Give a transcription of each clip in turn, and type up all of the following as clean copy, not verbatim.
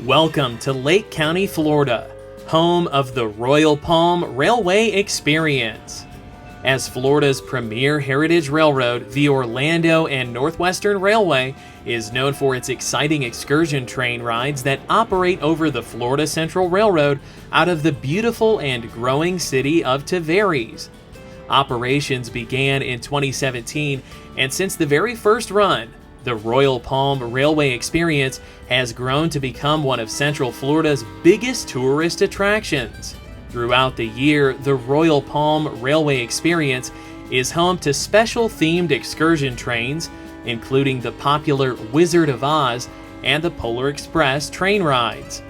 Welcome to Lake County, Florida, home of the Royal Palm Railway Experience. As Florida's premier heritage railroad, the Orlando and Northwestern Railway is known for its exciting excursion train rides that operate over the Florida Central Railroad out of the beautiful and growing city of Tavares. Operations began in 2017, and since the very first run, the Royal Palm Railway Experience has grown to become one of Central Florida's biggest tourist attractions. Throughout the year, the Royal Palm Railway Experience is home to special themed excursion trains, including the popular Wizard of Oz and the Polar Express train rides.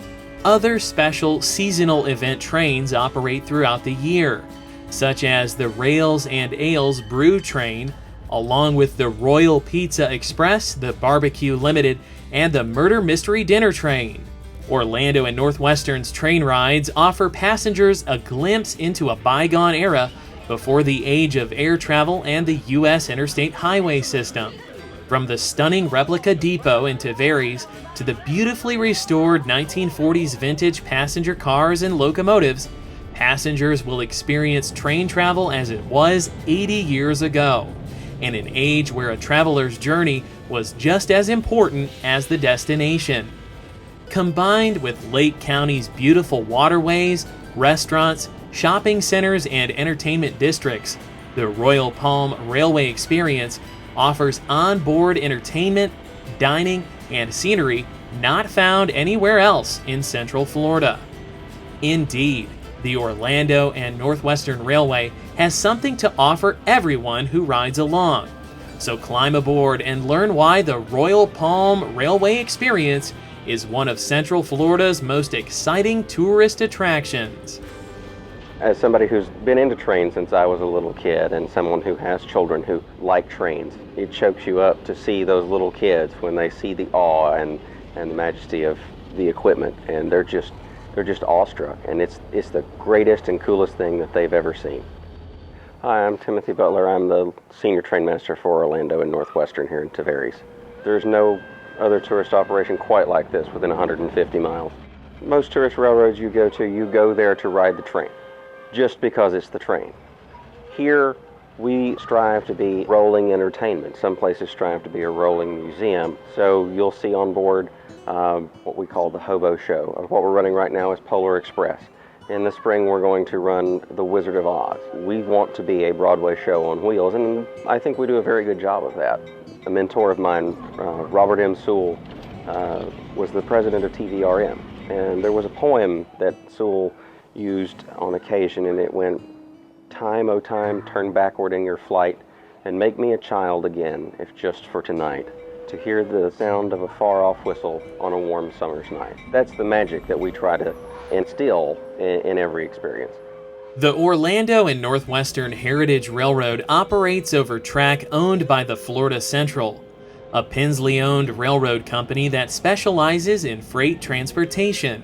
Other special seasonal event trains operate throughout the year, such as the Rails Ales Brew Train, along with the Royal Pizza Express, the BBQ Limited, and the Murder Mystery Dinner Train. Orlando and Northwestern's train rides offer passengers a glimpse into a bygone era before the age of air travel and the U.S. interstate highway system. From the stunning replica depot in Tavares to the beautifully restored 1940s vintage passenger cars and locomotives, passengers will experience train travel as it was 80 years ago, in an age where a traveler's journey was just as important as the destination. Combined with Lake County's beautiful waterways, restaurants, shopping centers, and entertainment districts, the Royal Palm Railway Experience offers onboard entertainment, dining, and scenery not found anywhere else in Central Florida. Indeed, the Orlando and Northwestern Railway has something to offer everyone who rides along. So climb aboard and learn why the Royal Palm Railway Experience is one of Central Florida's most exciting tourist attractions. As somebody who's been into trains since I was a little kid, and someone who has children who like trains, it chokes you up to see those little kids when they see the awe and the majesty of the equipment, and they're just awestruck, and it's the greatest and coolest thing that they've ever seen. Hi, I'm Timothy Butler. I'm the senior train master for Orlando and Northwestern here in Tavares. There's no other tourist operation quite like this within 150 miles. Most tourist railroads you go there to ride the train, just because it's the train. Here, we strive to be rolling entertainment. Some places strive to be a rolling museum. So you'll see on board what we call the hobo show. What we're running right now is Polar Express. In the spring, we're going to run the Wizard of Oz. We want to be a Broadway show on wheels, and I think we do a very good job of that. A mentor of mine, Robert M. Sewell, was the president of TVRM, and there was a poem that Sewell used on occasion, and it went, "Time, oh time, turn backward in your flight, and make me a child again, if just for tonight, to hear the sound of a far-off whistle on a warm summer's night." That's the magic that we try to instill in every experience. The Orlando and Northwestern Heritage Railroad operates over track owned by the Florida Central, a Pensley-owned railroad company that specializes in freight transportation.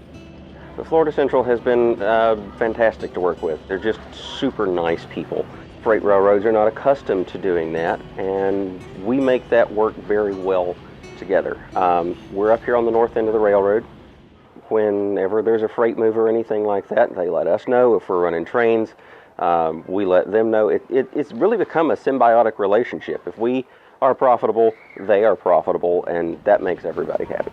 The Florida Central has been fantastic to work with. They're just super nice people. Freight railroads are not accustomed to doing that, and we make that work very well together. We're up here on the north end of the railroad. Whenever there's a freight move or anything like that, they let us know. If we're running trains, we let them know. It's really become a symbiotic relationship. If we are profitable, they are profitable, and that makes everybody happy.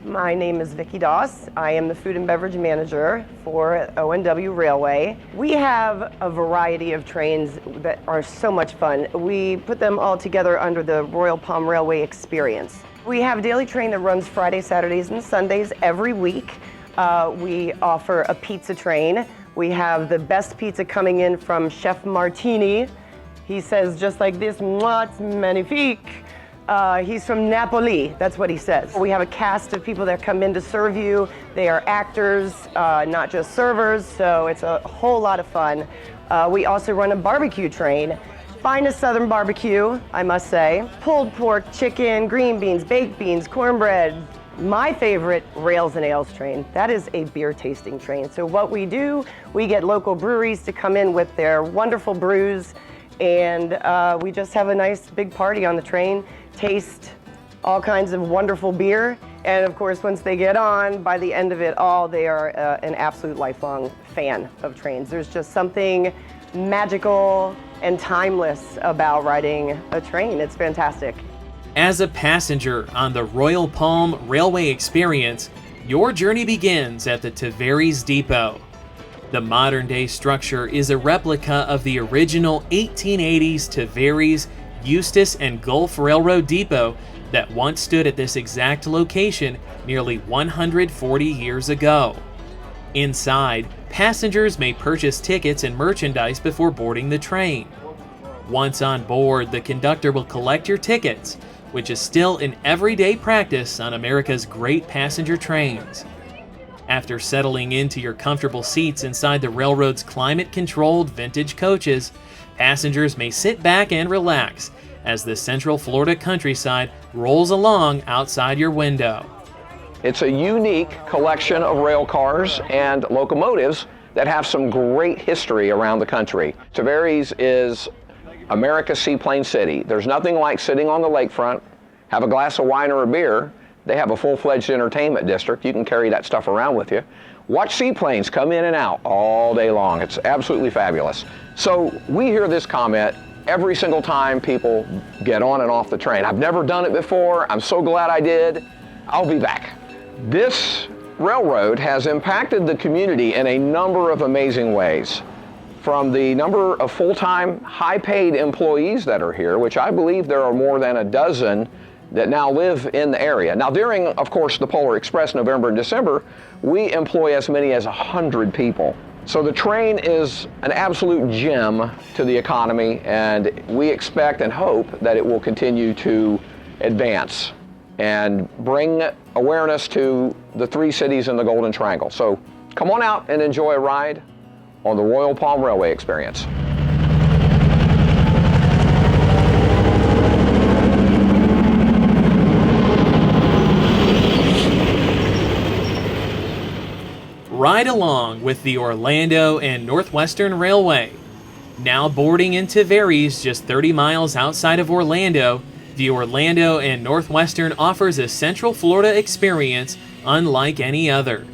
My name is Vicki Doss. I am the food and beverage manager for ONW Railway. We have a variety of trains that are so much fun. We put them all together under the Royal Palm Railway Experience. We have a daily train that runs Fridays, Saturdays, and Sundays every week. We offer a pizza train. We have the best pizza coming in from Chef Martini. He says just like this, "Mwah, it's magnifique." He's from Napoli, that's what he says. We have a cast of people that come in to serve you. They are actors, not just servers, so it's a whole lot of fun. We also run a barbecue train. Finest Southern barbecue, I must say. Pulled pork, chicken, green beans, baked beans, cornbread. My favorite, Rails Ales train. That is a beer tasting train. So what we do, we get local breweries to come in with their wonderful brews, and we just have a nice big party on the train. Taste all kinds of wonderful beer. And of course, once they get on, by the end of it all, they are an absolute lifelong fan of trains. There's just something magical and timeless about riding a train. It's fantastic. As a passenger on the Royal Palm Railway Experience, your journey begins at the Tavares Depot. The modern-day structure is a replica of the original 1880s Tavares, Eustis, and Gulf Railroad Depot that once stood at this exact location nearly 140 years ago. Inside, passengers may purchase tickets and merchandise before boarding the train. Once on board, the conductor will collect your tickets, which is still an everyday practice on America's great passenger trains. After settling into your comfortable seats inside the railroad's climate-controlled vintage coaches, passengers may sit back and relax as the Central Florida countryside rolls along outside your window. It's a unique collection of rail cars and locomotives that have some great history around the country. Tavares is America's seaplane city. There's nothing like sitting on the lakefront, have a glass of wine or a beer. They have a full-fledged entertainment district. You can carry that stuff around with you. Watch seaplanes come in and out all day long. It's absolutely fabulous. So we hear this comment every single time people get on and off the train. I've never done it before. I'm so glad I did. I'll be back. This railroad has impacted the community in a number of amazing ways. From the number of full-time, high-paid employees that are here, which I believe there are more than a dozen that now live in the area. Now during, of course, the Polar Express November and December, we employ as many as 100 people. So the train is an absolute gem to the economy, and we expect and hope that it will continue to advance and bring awareness to the three cities in the Golden Triangle. So come on out and enjoy a ride on the Royal Palm Railway Experience. Ride along with the Orlando and Northwestern Railway. Now boarding in Tavares, just 30 miles outside of Orlando, the Orlando and Northwestern offers a Central Florida experience unlike any other.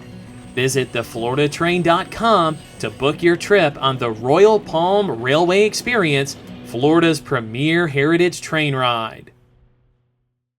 Visit thefloridatrain.com to book your trip on the Royal Palm Railway Experience, Florida's premier heritage train ride.